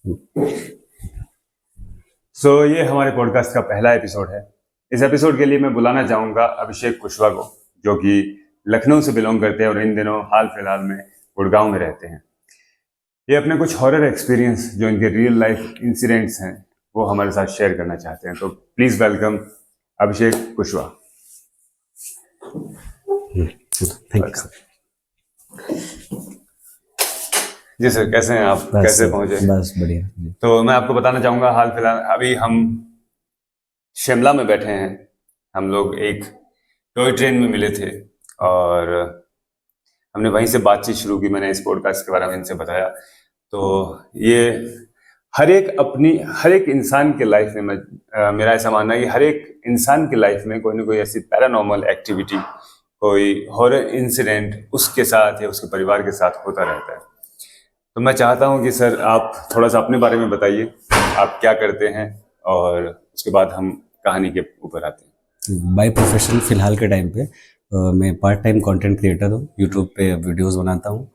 ये हमारे पॉडकास्ट का पहला एपिसोड है। इस एपिसोड के लिए मैं बुलाना चाहूँगा अभिषेक कुशवाहा को, जो कि लखनऊ से बिलोंग करते हैं और इन दिनों हाल फिलहाल में गुड़गांव में रहते हैं। ये अपने कुछ हॉरर एक्सपीरियंस जो इनके रियल लाइफ इंसिडेंट्स हैं वो हमारे साथ शेयर करना चाहते हैं। तो please welcome Abhishek Kushwaha. Thank you sir. जी सर, कैसे हैं आप? कैसे पहुंचे? बस बढ़िया। तो मैं आपको बताना चाहूँगा, हाल फिलहाल अभी हम शिमला में बैठे हैं। हम लोग एक टॉय ट्रेन में मिले थे और हमने वहीं से बातचीत शुरू की। मैंने इस पॉडकास्ट के बारे में इनसे बताया। तो ये हर एक इंसान के लाइफ में मेरा ऐसा मानना है कि हर एक इंसान के लाइफ में कोई ना कोई ऐसी पैरानॉर्मल एक्टिविटी, कोई हॉरर इंसिडेंट उसके साथ या उसके परिवार के साथ होता रहता है। तो मैं चाहता हूं कि सर आप थोड़ा सा अपने बारे में बताइए, आप क्या करते हैं, और उसके बाद हम कहानी के ऊपर आते हैं। बाय प्रोफेशन फिलहाल के टाइम पे मैं पार्ट टाइम कंटेंट क्रिएटर हूँ। यूट्यूब पे वीडियोस बनाता हूँ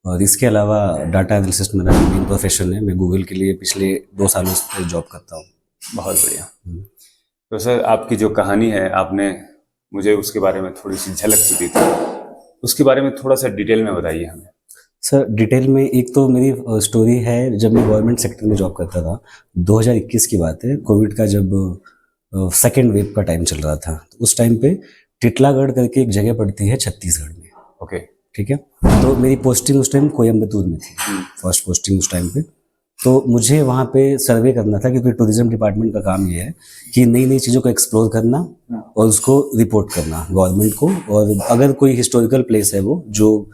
और इसके अलावा डाटा एनालिसिस्ट मेरा मेन प्रोफेशन है। मैं गूगल के लिए पिछले 2 सालों से जॉब करता हूँ। बहुत बढ़िया। तो सर आपकी जो कहानी है, आपने मुझे उसके बारे में थोड़ी सी झलक सी दी थी, उसके बारे में थोड़ा सा डिटेल में बताइए हमें। सर डिटेल में एक तो मेरी स्टोरी है, जब मैं गवर्नमेंट सेक्टर में जॉब करता था, 2021 की बात है। कोविड का जब सेकेंड वेव का टाइम चल रहा था, तो उस टाइम पे टिटलागढ़ करके एक जगह पड़ती है छत्तीसगढ़ में। ओके, ठीक है। तो मेरी पोस्टिंग उस टाइम कोयम्बतूर में थी, फर्स्ट पोस्टिंग उस टाइम पे। तो मुझे वहाँ पे सर्वे करना था, क्योंकि टूरिज्म डिपार्टमेंट का काम ये है कि नई नई चीज़ों को एक्सप्लोर करना और उसको रिपोर्ट करना गवर्नमेंट को। और अगर कोई हिस्टोरिकल प्लेस है वो जो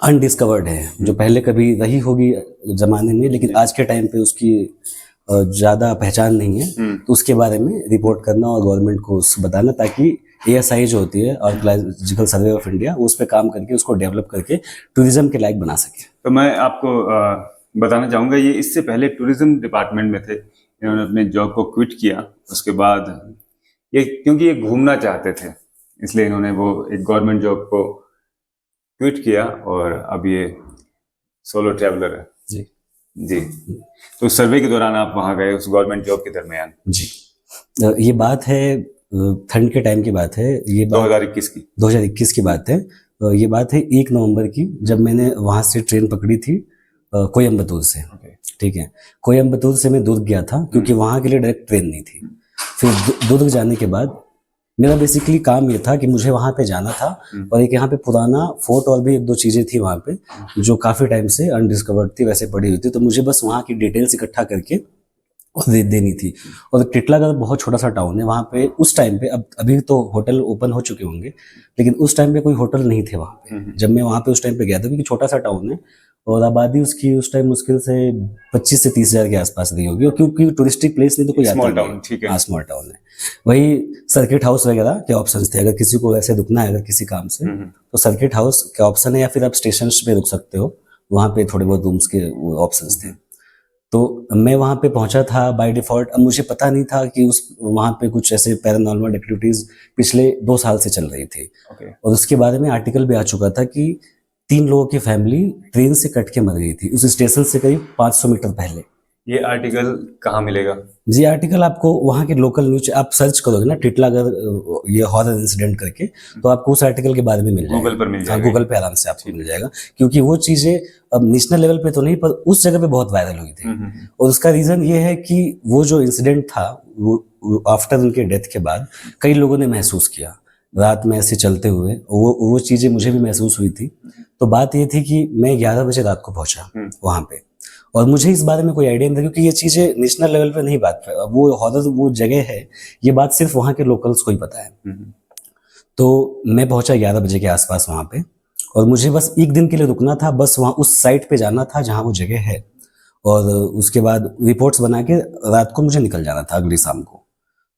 अनडिस्कवर्ड है, जो पहले कभी रही होगी ज़माने में लेकिन आज के टाइम पे उसकी ज़्यादा पहचान नहीं है, तो उसके बारे में रिपोर्ट करना और गवर्नमेंट को बताना, ताकि ASI जो होती है, आर्कियोलॉजिकल सर्वे ऑफ इंडिया, उस पर काम करके उसको डेवलप करके टूरिज्म के लायक बना सके। तो मैं आपको बताना चाहूँगा, ये इससे पहले टूरिज्म डिपार्टमेंट में थे। इन्होंने अपने जॉब को क्विट किया। उसके बाद ये क्योंकि ये घूमना चाहते थे, इसलिए इन्होंने वो एक गवर्नमेंट जॉब को क्विट किया और अब ये सोलो ट्रैवलर है। जी जी। तो सर्वे के दौरान आप वहाँ गए उस गवर्नमेंट जॉब के दरमियान? जी। ये बात है ठंड के टाइम की बात है। ये 2021 की बात है। ये बात है 1 नवंबर की, जब मैंने वहाँ से ट्रेन पकड़ी थी कोयम्बतूर से। ठीक है। कोयम्बतूर से मैं दुर्ग गया था, क्योंकि वहाँ के लिए डायरेक्ट ट्रेन नहीं थी। फिर दुर्ग जाने के बाद मेरा बेसिकली काम ये था कि मुझे वहाँ पे जाना था, और एक यहाँ पे पुराना फोर्ट और भी 1-2 चीज़ें थी वहाँ पे जो काफ़ी टाइम से अनडिस्कवर्ड थी, वैसे पड़ी हुई थी। तो मुझे बस वहाँ की डिटेल्स इकट्ठा करके और देनी थी। और टिटलागढ़ बहुत छोटा सा टाउन है वहाँ पे। उस टाइम पे, अभी तो होटल ओपन हो चुके होंगे, लेकिन उस टाइम पे कोई होटल नहीं थे वहाँ पे जब मैं वहाँ पे उस टाइम पे गया था, क्योंकि छोटा सा टाउन है और आबादी उसकी उस टाइम मुश्किल से 25 से 30 हज़ार के आसपास रही होगी, और क्योंकि टूरिस्टिक प्लेस नहीं तो कोई आता नहीं। हाँ, स्मॉल टाउन है। वही सर्किट हाउस वगैरह के ऑप्शंस थे, अगर किसी को ऐसे रुकना है अगर किसी काम से, तो सर्किट हाउस के ऑप्शन है, या फिर आप स्टेशन पे रुक सकते हो, वहाँ पे थोड़े बहुत रूम्स के ऑप्शंस थे। तो मैं वहाँ पे पहुँचा था बाय डिफ़ॉल्ट। अब मुझे पता नहीं था कि वहाँ पे कुछ ऐसे पैरानॉर्मल एक्टिविटीज़ पिछले 2 साल से चल रही थी। और उसके बारे में आर्टिकल भी आ चुका था कि 3 लोगों की फैमिली ट्रेन से कट के मर गई थी उस स्टेशन से करीब 500 मीटर पहले। ये आर्टिकल कहाँ मिलेगा? जी, आर्टिकल आपको वहाँ के लोकल न्यूज, आप सर्च करोगे ना टिटलागढ़ ये हॉरर इंसिडेंट करके, तो आपको उस आर्टिकल के बारे में मिल जाएगा। गूगल पर मिल जाएगा। गूगल पे आराम से आपको मिल जाएगा, क्योंकि वो चीज़ें अब नेशनल लेवल पे तो नहीं, पर उस जगह पे बहुत वायरल हुई थी। और उसका रीज़न ये है कि वो जो इंसिडेंट था, वो आफ्टर उनके डेथ के बाद कई लोगों ने महसूस किया रात में ऐसे चलते हुए। वो चीज़ें मुझे भी महसूस हुई थी। तो बात ये थी कि मैं 11 बजे रात को पहुँचा वहाँ पे, और मुझे इस बारे में कोई आइडिया नहीं था, क्योंकि ये चीज़ें नेशनल लेवल पे नहीं बात है। वो हॉरर वो जगह है, ये बात सिर्फ वहाँ के लोकल्स को ही पता है। तो मैं पहुँचा 11 बजे के आसपास वहाँ पे, और मुझे बस 1 दिन के लिए रुकना था, बस वहाँ उस साइट पे जाना था जहाँ वो जगह है, और उसके बाद रिपोर्ट्स बना के रात को मुझे निकल जाना था अगली शाम को।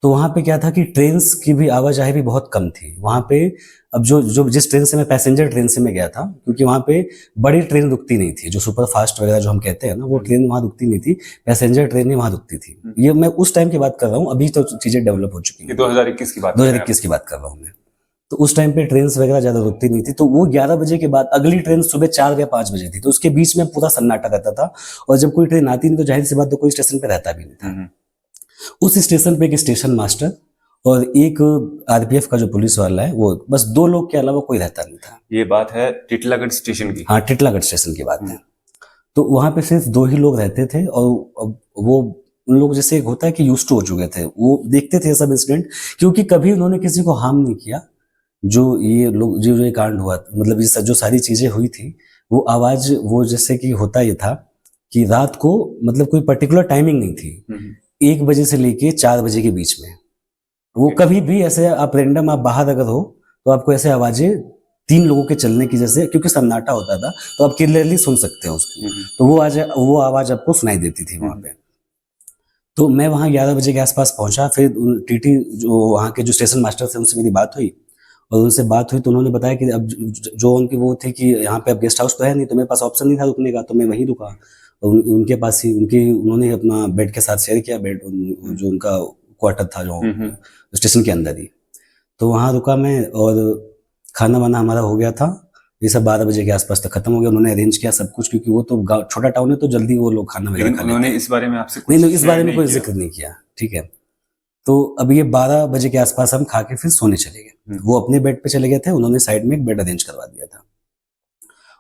तो वहाँ पे क्या था कि ट्रेन्स की भी आवाजाही भी बहुत कम थी वहाँ पे। अब जो जिस ट्रेन से मैं, पैसेंजर ट्रेन से मैं गया था, क्योंकि वहाँ पे बड़ी ट्रेन रुकती नहीं थी, जो सुपर फास्ट वगैरह जो हम कहते हैं ना, वो ट्रेन वहाँ रुकती नहीं थी। पैसेंजर ट्रेन ही वहाँ रुकती थी। ये मैं उस टाइम की बात कर रहा हूँ, अभी तो चीज़ें डेवलप हो चुकी हैं। 2021 की बात 2021 की बात कर रहा हूँ मैं। तो उस टाइम पे ट्रेन वगैरह ज्यादा रुकती नहीं थी, तो वो 11 बजे के बाद अगली ट्रेन सुबह 4 या 5 बजे थी, तो उसके बीच में पूरा सन्नाटा रहता था। और जब कोई ट्रेन आती नहीं तो जाहिर सी बात तो कोई स्टेशन पे रहता भी नहीं था। उस स्टेशन पे एक स्टेशन मास्टर और एक आरपीएफ का जो पुलिस वाला है, वो बस 2 लोग के अलावा कोई रहता नहीं था। ये बात है टिटलागढ़ स्टेशन की? हाँ, टिटलागढ़ स्टेशन की बात है। तो वहां पे सिर्फ 2 ही लोग रहते थे, और वो उन लोग जैसे एक होता है कि यूज्ड टू हो चुके थे, वो देखते थे सब इंसिडेंट, क्योंकि कभी उन्होंने किसी को हार्म नहीं किया। जो ये लोग जो ये कांड हुआ, मतलब ये जो सारी चीजें हुई थी, वो आवाज, वो जैसे कि होता ये था कि रात को, मतलब कोई पर्टिकुलर टाइमिंग नहीं थी, 1 बजे से लेके 4 बजे के बीच में वो कभी भी ऐसे आप रैंडम, आप बाहर अगर हो तो आपको ऐसे आवाजें 3 लोगों के चलने की, जैसे क्योंकि सन्नाटा होता था तो आप क्लियरली सुन सकते हो उसकी, तो वो आवाज आपको सुनाई देती थी वहां पे। तो मैं वहां 11 बजे के आसपास पहुंचा। फिर टीटी जो वहां के जो स्टेशन मास्टर थे उनसे मेरी बात हुई, और उनसे बात हुई तो उन्होंने बताया कि अब जो उनकी वो थी कि यहाँ पे अब गेस्ट हाउस तो है नहीं, तो मेरे पास ऑप्शन नहीं था रुकने का, तो मैं वहीं रुका। उनके पास ही उन्होंने अपना बेड के साथ शेयर किया, बेड जो उनका क्वार्टर था जो स्टेशन के अंदर ही, तो वहां रुका मैं। और खाना वाना हमारा हो गया था, ये सब 12 बजे के आसपास तक खत्म हो गया। उन्होंने अरेंज किया सब कुछ, क्योंकि वो तो छोटा टाउन है तो जल्दी वो लोग खाना वगैरह खा लेते हैं। उन्होंने इस बारे में आपसे नहीं, इस बारे में कोई जिक्र नहीं किया, ठीक है। तो अब ये 12 बजे के आसपास हम खा के फिर सोने चले गए। वो अपने बेड पे चले गए थे, उन्होंने साइड में एक बेड अरेंज करवा दिया था।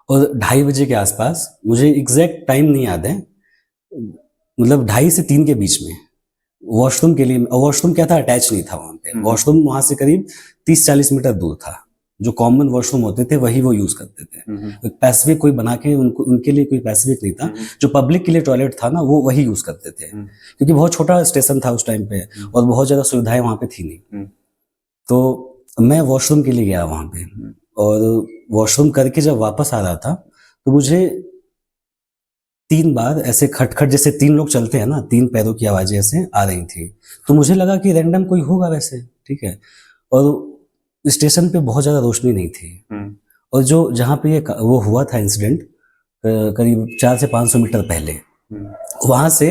और 2:30 बजे के आसपास, मुझे एग्जैक्ट टाइम नहीं याद है, मतलब 2:30 से 3 के बीच में वॉशरूम के लिए, वॉशरूम क्या था, अटैच नहीं था वहां पे। वॉशरूम वहां से करीब 30-40 मीटर दूर था। जो कॉमन वॉशरूम होते थे वही वो यूज करते थे। पैसिफिक कोई बना के उनके लिए कोई पैसिफिक नहीं था। जो पब्लिक के लिए टॉयलेट था ना, वो वही यूज करते थे, क्योंकि बहुत छोटा स्टेशन था उस टाइम पे और बहुत ज्यादा सुविधाएं वहां पे थी नहीं। तो मैं वॉशरूम के लिए गया वहां पे, और वॉशरूम करके जब वापस आ रहा था तो मुझे 3 बार ऐसे खटखट, जैसे 3 लोग चलते हैं ना, 3 पैरों की आवाजें ऐसे आ रही थी। तो मुझे लगा कि रैंडम कोई होगा वैसे, ठीक है। और स्टेशन पे बहुत ज्यादा रोशनी नहीं थी, और जो जहाँ पे वो हुआ था इंसिडेंट, करीब 400 से 500 मीटर पहले, वहां से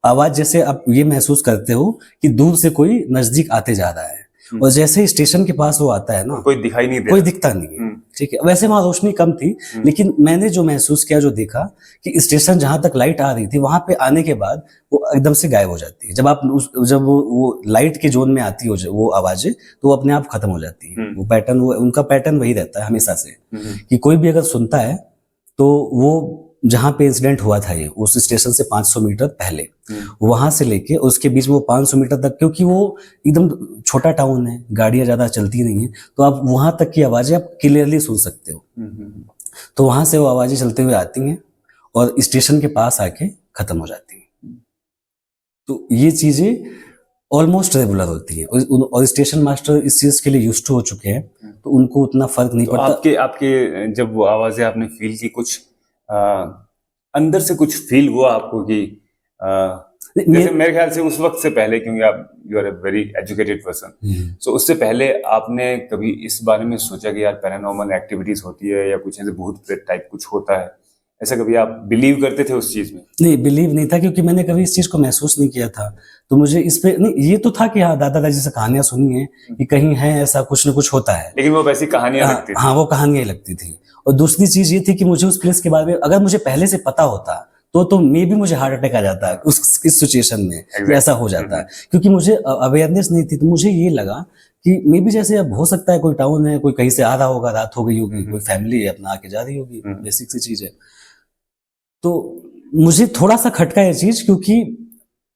आवाज जैसे आप ये महसूस करते हो कि दूर से कोई नजदीक आते जा रहा है, और जैसे ही स्टेशन के पास वो आता है ना, कोई दिखाई नहीं दे, कोई दिखता नहीं है, ठीक है। वैसे वहां रोशनी कम थी, लेकिन मैंने जो महसूस किया, जो देखा कि स्टेशन जहां तक लाइट आ रही थी, वहां पे आने के बाद वो एकदम से गायब हो जाती है। जब वो लाइट के जोन में आती हो वो आवाजें, तो वो अपने आप खत्म हो जाती है। वो पैटर्न, उनका पैटर्न वही रहता है हमेशा से, कि कोई भी अगर सुनता है तो वो जहां पे इंसिडेंट हुआ था, ये उस स्टेशन से 500 मीटर पहले, वहां से लेके उसके बीच में वो 500 मीटर तक, क्योंकि वो एकदम छोटा टाउन है, गाड़ियां ज्यादा चलती नहीं है, तो आप वहां तक की आवाजें आप क्लियरली सुन सकते हो। तो वहां से वो आवाजें चलते हुए आती हैं और स्टेशन के पास आके खत्म हो जाती हैं। तो ये चीजें ऑलमोस्ट रेगुलर होती है, और स्टेशन मास्टर इस चीज के लिए यूज्ड टू हो चुके हैं, तो उनको उतना फर्क नहीं पड़ता। आपके जब वो आवाजें आपने फील की, कुछ अंदर से कुछ फील हुआ आपको कि जैसे मेरे ख्याल से उस वक्त से पहले, क्योंकि आप you are a very educated person, so उससे पहले आपने कभी इस बारे में सोचा कि यार पैरानॉर्मल एक्टिविटीज होती है या कुछ ऐसे भूत प्रेत टाइप कुछ होता है, ऐसा कभी आप बिलीव करते थे उस चीज में? नहीं, बिलीव नहीं था, क्योंकि मैंने कभी इस चीज को महसूस नहीं किया था। तो मुझे इस पे नहीं, ये तो था कि हाँ, दादा दादी से कहानियां सुनी है कि कहीं है ऐसा, कुछ न कुछ होता है, लेकिन वो वैसी कहानियां लगती थी। हाँ, वो कहानियां लगती थी। और दूसरी चीज ये थी कि मुझे उस प्लेस के बारे में अगर मुझे पहले से पता होता तो मे भी मुझे हार्ट अटैक आ जाता है इस सिचुएशन में, ऐसा हो जाता है, क्योंकि मुझे अवेयरनेस नहीं थी। तो मुझे ये लगा कि मे भी जैसे अब हो सकता है कोई टाउन है, कोई कहीं से आ रहा होगा, रात हो गई होगी, कोई फैमिली है अपना आके जा रही होगी, बेसिक सी चीज है। तो मुझे थोड़ा सा खटका ये चीज, क्योंकि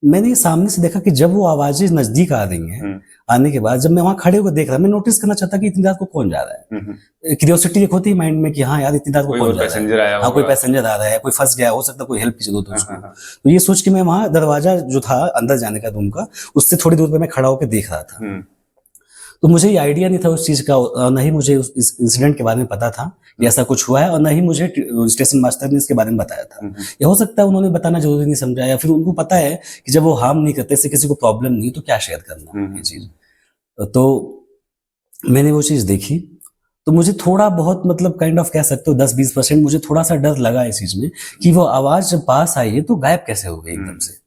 मैंने सामने से देखा कि जब वो आवाजें नजदीक आ रही हैं, आने के बाद जब मैं वहां खड़े होकर देख रहा, मैं नोटिस करना चाहता कि इतनी रात को कौन जा रहा है। क्यूरियोसिटी एक होती है माइंड में कि हाँ यार, इतनी रात को कौन जा रहा है, हाँ कोई पैसेंजर आ रहा है, कोई फंस गया, हो सकता है कोई हेल्प की जरूरत हो उसको। तो ये सोच के मैं वहां दरवाजा जो था अंदर जाने का रूम का, उससे थोड़ी दूर पे मैं खड़ा होकर देख रहा था। तो मुझे ये आइडिया नहीं था उस चीज का, और न ही मुझे इस इंसिडेंट के बारे में पता था कि ऐसा कुछ हुआ है, और न ही मुझे स्टेशन मास्टर ने इसके बारे में बताया था। या हो सकता है उन्होंने बताना जरूरी नहीं समझा, या फिर उनको पता है कि जब वो हार्म नहीं करते, इससे किसी को प्रॉब्लम नहीं, तो क्या शेयर करना ये चीज। तो मैंने वो चीज देखी, तो मुझे थोड़ा बहुत, मतलब काइंड ऑफ कह सकते हो 10-20% मुझे थोड़ा सा डर लगा इस चीज में, कि वो आवाज जब पास आई है तो गायब कैसे हो गई एकदम से।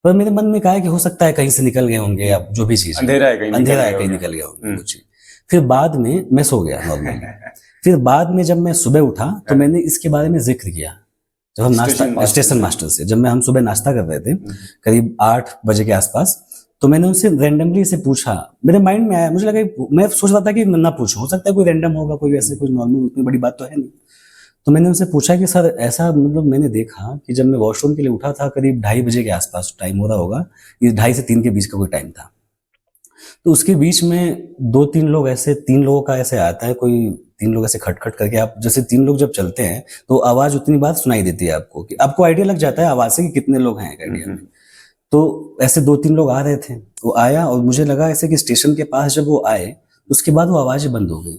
पर मेरे मन में कहा कि हो सकता है कहीं से निकल गए होंगे, या जो भी चीज, अंधेरा है कहीं निकल गया होंगे कुछ। फिर बाद में मैं सो गया नॉर्मली। फिर बाद में जब मैं सुबह उठा तो मैंने इसके बारे में जिक्र किया, जब हम नाश्ता स्टेशन मास्टर से, जब हम सुबह नाश्ता कर रहे थे करीब 8 बजे के आसपास, तो मैंने उनसे रैंडमली से पूछा। मेरे माइंड में आया, मुझे लगा, मैं सोच रहा था कि ना पूछूं, हो सकता है कोई रैंडम होगा, कोई ऐसे कोई नॉर्मल, इतनी बड़ी बात तो है नहीं। तो मैंने उनसे पूछा कि सर ऐसा, मतलब मैंने देखा कि जब मैं वॉशरूम के लिए उठा था करीब 2:30 बजे के आसपास टाइम हो रहा होगा, ये 2:30 से 3 के बीच का कोई टाइम था, तो उसके बीच में 2-3 लोग ऐसे, 3 लोगों का ऐसे आता है, कोई 3 लोग ऐसे खटखट करके, आप जैसे 3 लोग जब चलते हैं तो आवाज उतनी बार सुनाई देती है आपको, कि आपको आइडिया लग जाता है आवाज से कि कितने लोग हैं आइडिया में। तो ऐसे 2-3 लोग आ रहे थे, वो आया और मुझे लगा ऐसे कि स्टेशन के पास जब वो आए उसके बाद वो आवाजें बंद हो गई।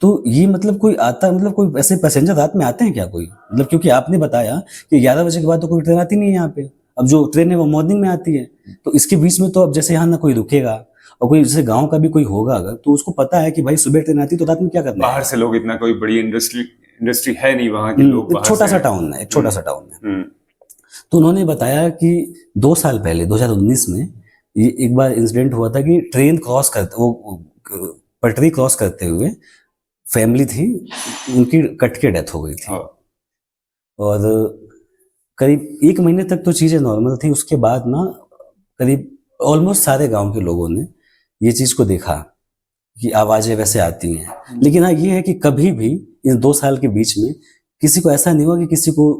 तो ये मतलब कोई आता, मतलब कोई ऐसे पैसेंजर रात में आते हैं क्या कोई, मतलब क्योंकि आपने बताया कि 11 बजे के बाद तो कोई ट्रेन आती नहीं है यहाँ पे, अब जो ट्रेन है वो मॉर्निंग में आती है, तो इसके बीच में तो अब जैसे यहाँ ना कोई रुकेगा, और कोई जैसे गांव का भी कोई होगा अगर, तो उसको पता है कि भाई सुबह ट्रेन आती है तो रात में क्या करना है। बाहर से लोग, इतना कोई बड़ी इंडस्ट्री है नहीं वहाँ के लोग, एक छोटा सा टाउन है, एक छोटा सा टाउन है। तो उन्होंने बताया कि 2 साल पहले 2019 में ये एक बार इंसिडेंट हुआ था कि ट्रेन क्रॉस करते, वो पटरी क्रॉस करते हुए फैमिली थी, उनकी कट के डेथ हो गई थी। और करीब 1 महीने तक तो चीजें नॉर्मल थी, उसके बाद ना करीब ऑलमोस्ट सारे गांव के लोगों ने ये चीज को देखा कि आवाजें वैसे आती हैं। लेकिन हाँ ये है कि कभी भी इन 2 साल के बीच में किसी को ऐसा नहीं हुआ कि किसी को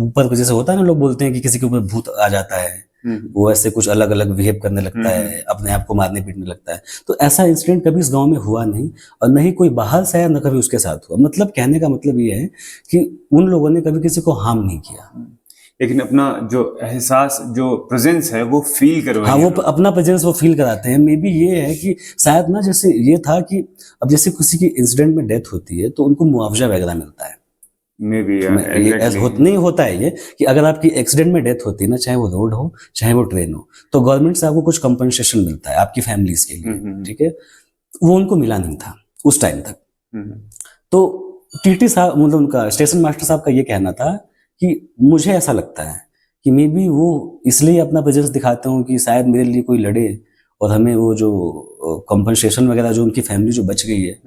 ऊपर, जैसे होता है ना, लोग बोलते हैं कि किसी के ऊपर भूत आ जाता है, वो ऐसे कुछ अलग अलग बिहेव करने लगता है, अपने आप को मारने पीटने लगता है। तो ऐसा इंसिडेंट कभी इस गांव में हुआ नहीं, और न ही कोई बाहर से आया, न कभी उसके साथ हुआ। मतलब कहने का मतलब ये है कि उन लोगों ने कभी किसी को हार्म नहीं किया, लेकिन अपना जो एहसास, जो प्रेजेंस है वो फील करवाया। हाँ, वो अपना प्रेजेंस वो फील कराते हैं। मे बी ये है कि शायद ना, जैसे ये था कि अब जैसे किसी की इंसिडेंट में डेथ होती है तो उनको मुआवजा वगैरह मिलता है। मे बी नहीं होता है ये कि अगर आपकी एक्सीडेंट में डेथ होती है ना, चाहे वो रोड हो चाहे वो ट्रेन हो, तो गवर्नमेंट से आपको कुछ कंपनसेशन मिलता है आपकी फैमिलीज के लिए, ठीक है। वो उनको मिला नहीं था उस टाइम तक। तो टीटी साहब, मतलब उनका स्टेशन मास्टर साहब का ये कहना था कि मुझे ऐसा लगता है कि मे बी वो इसलिए अपना प्रेजेंस दिखाते हो कि शायद मेरे लिए कोई लड़े और हमें वो जो कंपनसेशन वगैरह जो उनकी फैमिली जो बच गई है,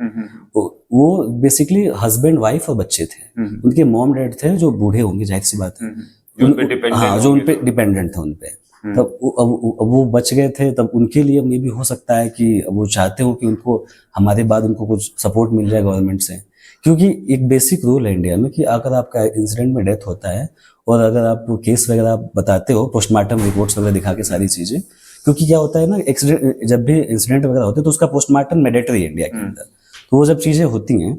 वो बेसिकली हस्बैंड वाइफ और बच्चे थे। उनके मॉम डैड थे जो बूढ़े होंगे, जाहिर सी बात है, जो उन पे डिपेंडेंट थे उन पे। तब वो बच गए थे, तब उनके लिए मे भी हो सकता है कि वो चाहते हो कि उनको हमारे बाद उनको कुछ सपोर्ट मिल जाए गवर्नमेंट से। क्योंकि एक बेसिक रूल है इंडिया में कि अगर आपका इंसिडेंट में डेथ होता है और अगर आप केस वगैरह बताते हो, पोस्टमार्टम रिपोर्ट्स वगैरह दिखा के सारी चीजें, क्योंकि क्या होता है ना, एक्सीडेंट जब भी इंसिडेंट वगैरह होते हैं तो उसका पोस्टमार्टम मैंडेटरी है इंडिया के अंदर। तो वो जब चीजें होती हैं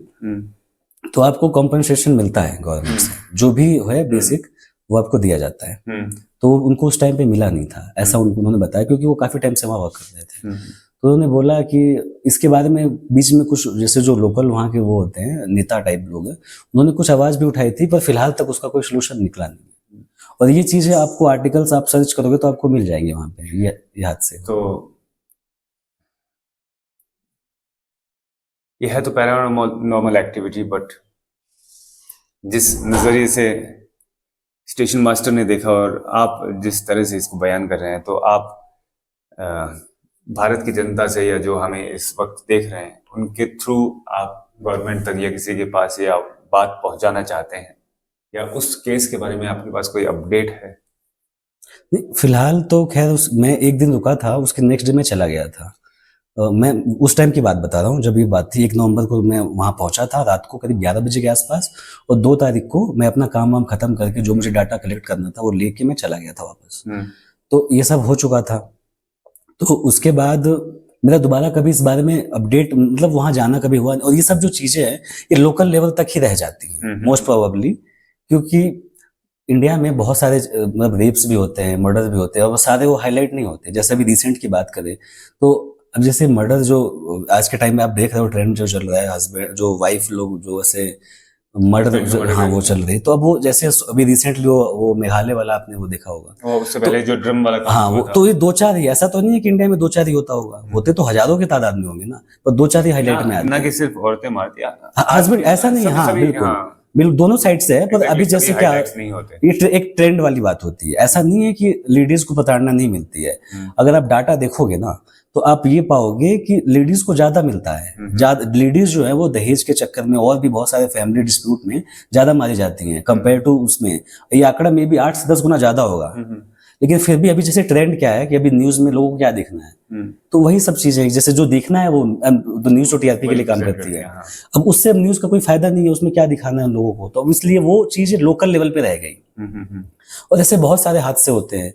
तो आपको कॉम्पनसेशन मिलता है गवर्नमेंट से, जो भी है बेसिक वो आपको दिया जाता है। तो उनको उस टाइम पे मिला नहीं था, ऐसा उन्होंने बताया, क्योंकि वो काफी टाइम से वहाँ वर्क कर रहे थे। तो उन्होंने बोला कि इसके बारे में बीच में कुछ, जैसे जो लोकल वहाँ के वो होते हैं नेता टाइप लोग हैं, उन्होंने कुछ आवाज भी उठाई थी, पर फिलहाल तक उसका कोई सोल्यूशन निकला नहीं। और ये चीजें आपको आर्टिकल्स आप सर्च करोगे तो आपको मिल जाएंगे वहाँ पे ये हादसे। तो यह है तो पैरानॉर्मल एक्टिविटी, बट जिस नजरिए से स्टेशन मास्टर ने देखा और आप जिस तरह से इसको बयान कर रहे हैं, तो आप भारत की जनता से, या जो हमें इस वक्त देख रहे हैं, उनके थ्रू आप गवर्नमेंट तक या किसी के पास या बात पहुंचाना चाहते हैं, या उस केस के बारे में आपके पास कोई अपडेट है? नहीं, फिलहाल तो खैर मैं एक दिन रुका था, उसके नेक्स्ट डे में चला गया था। मैं उस टाइम की बात बता रहा हूँ जब ये बात थी। 1 नवंबर को मैं वहाँ पहुंचा था रात को करीब 11 बजे के आसपास, और 2 तारीख को मैं अपना काम वाम खत्म करके जो मुझे डाटा कलेक्ट करना था वो लेके मैं चला गया था वापस। तो ये सब हो चुका था। तो उसके बाद मेरा दोबारा कभी इस बारे में अपडेट, मतलब वहाँ जाना कभी हुआ नहीं। और ये सब जो चीजें हैं ये लोकल लेवल तक ही रह जाती हैं मोस्ट प्रोबेबली, क्योंकि इंडिया में बहुत सारे मतलब रेप्स भी होते हैं, मर्डर भी होते हैं, और वो सारे वो हाईलाइट नहीं होते। जैसे अभी रिसेंट की बात करें तो अब जैसे मर्डर जो आज के टाइम में आप देख रहे हो ट्रेंड जो चल रहा है, हस्बैंड जो वाइफ लोग जो ऐसे मर्डर जो, हाँ वो चल रही। तो अब वो जैसे अभी रिसेंटली वो मेघालय वाला आपने वो देखा होगा, वो उससे पहले जो ड्रम वाला काम, हाँ वो तो ये 2-4 ही, ऐसा तो नहीं है कि इंडिया में 2-4 ही होता होगा, होते तो हजारों के तादाद में होंगे ना, पर 2-4 ही हाईलाइट में आते हैं। ना कि सिर्फ औरतें मारती हैं, हस्बैंड ऐसा नहीं है, हाँ बिल्कुल दोनों साइड से है। पर अभी जैसे क्या ये एक ट्रेंड वाली बात होती है, ऐसा नहीं है कि लेडीज को प्रताड़ना नहीं मिलती है। अगर आप डाटा देखोगे ना तो आप ये पाओगे कि लेडीज को ज्यादा मिलता है। ज्यादा लेडीज जो है वो दहेज के चक्कर में और भी बहुत सारे फैमिली डिस्प्यूट में ज्यादा मारी जाती हैं कंपेयर टू उसमें। ये आंकड़ा में भी 8 से 10 गुना ज्यादा होगा। लेकिन फिर भी अभी जैसे ट्रेंड क्या है कि अभी न्यूज में लोगों को क्या देखना है, तो वही सब चीजें जैसे जो देखना है वो तो न्यूज तो टीआरपी के लिए काम करती है। अब उससे न्यूज का कोई फायदा नहीं है, उसमें क्या दिखाना है उन लोगों को, तो इसलिए वो चीजें लोकल लेवल पे रह गई। और ऐसे बहुत सारे हादसे होते हैं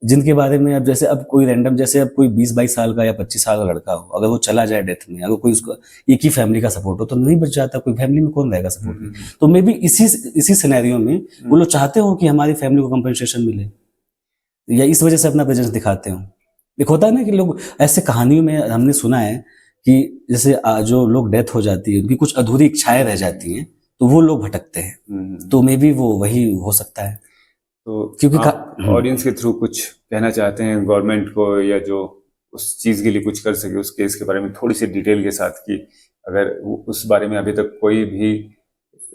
जिनके बारे में अब जैसे अब कोई रैंडम जैसे अब कोई 20-22 साल का या 25 साल का लड़का हो, अगर वो चला जाए डेथ में, अगर कोई उसको एक ही फैमिली का सपोर्ट हो तो नहीं बच जाता, कोई फैमिली में कौन रहेगा सपोर्ट में। तो मे बी इसी सिनेरियो में वो लोग चाहते हो कि हमारी फैमिली को कंपनसेशन मिले, या इस वजह से अपना प्रेजेंस दिखाते हो। एक होता है ना कि लोग ऐसे कहानियों में हमने सुना है कि जैसे जो लोग डेथ हो जाती है उनकी कुछ अधूरी इच्छाएं रह जाती हैं तो वो लोग भटकते हैं, तो मे बी वो वही हो सकता है। तो क्योंकि ऑडियंस के थ्रू कुछ कहना चाहते हैं गवर्नमेंट को, या जो उस चीज़ के लिए कुछ कर सके उस केस के बारे में थोड़ी सी डिटेल के साथ, कि अगर उस बारे में अभी तक कोई भी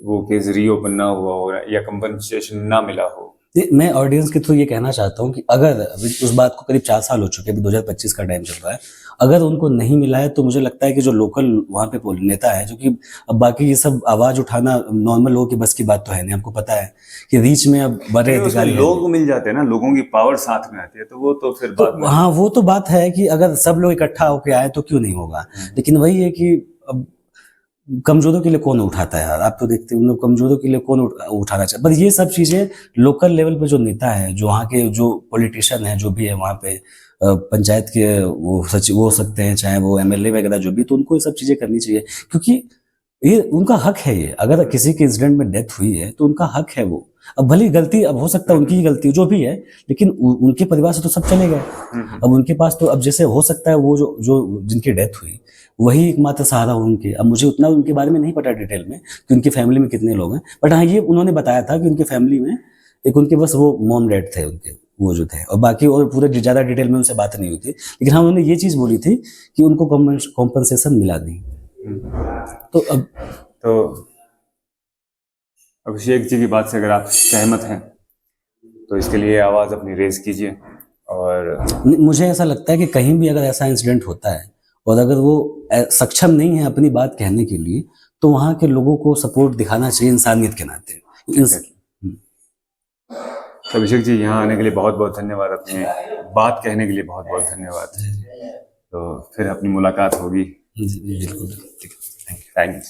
वो केस रीओपन ना हुआ हो या कंपनसेशन ना मिला हो। मैं ऑडियंस के थ्रू ये कहना चाहता हूँ कि अगर अभी उस बात को करीब 4 साल हो चुके हैं, अभी 2025 का टाइम चल रहा है, अगर उनको नहीं मिला है तो मुझे लगता है कि जो लोकल वहाँ पे नेता है, जो कि अब बाकी ये सब आवाज उठाना नॉर्मल लोगों की बस की बात तो है नहीं, हमको पता है कि रीच में अब बड़े अधिकारी लोग मिल जाते हैं ना, लोगों की पावर साथ में आती है, तो वो तो फिर हाँ वो तो बात है कि अगर सब लोग इकट्ठा होके आए तो क्यों नहीं होगा। लेकिन वही है कि अब कमजोरों के लिए कौन उठाता है यार, आप तो देखते हैं कमजोरों के लिए कौन उठाना चाहिए। पर ये सब चीजें लोकल लेवल पे जो नेता है, जो वहाँ के जो पॉलिटिशियन है, जो भी है वहाँ पे पंचायत के वो सचिव हो सकते हैं, चाहे वो एमएलए वगैरह जो भी, तो उनको ये सब चीजें करनी चाहिए, क्योंकि ये उनका हक है। ये अगर किसी के इंसिडेंट में डेथ हुई है तो उनका हक है वो। अब भली गलती अब हो सकता है उनकी ही गलती जो भी है, लेकिन उनके परिवार से तो सब चले गए। अब उनके पास तो अब जैसे हो सकता है वो जो जिनकी डेथ हुई वही एकमात्र सहारा हो उनके। अब मुझे उतना उनके बारे में नहीं पता डिटेल में कि उनकी फैमिली में कितने लोग हैं, बट हाँ ये उन्होंने बताया था कि उनकी फैमिली में एक उनके बस वो मॉम डैड थे उनके, वो जो थे, और बाकी और पूरे ज्यादा डिटेल में उनसे बात नहीं हुई थी। लेकिन हाँ उन्होंने ये चीज बोली थी कि उनको कॉम्पनसेशन मिला नहीं। तो अभिषेक जी की बात से अगर आप सहमत हैं तो इसके लिए आवाज अपनी रेज कीजिए। और मुझे ऐसा लगता है कि कहीं भी अगर ऐसा इंसिडेंट होता है और अगर वो सक्षम नहीं है अपनी बात कहने के लिए, तो वहाँ के लोगों को सपोर्ट दिखाना चाहिए इंसानियत के नाते। अभिषेक जी यहाँ आने के लिए बहुत बहुत धन्यवाद, अपनी बात कहने के लिए बहुत बहुत धन्यवाद। तो फिर अपनी मुलाकात होगी। बिल्कुल, थैंक यू।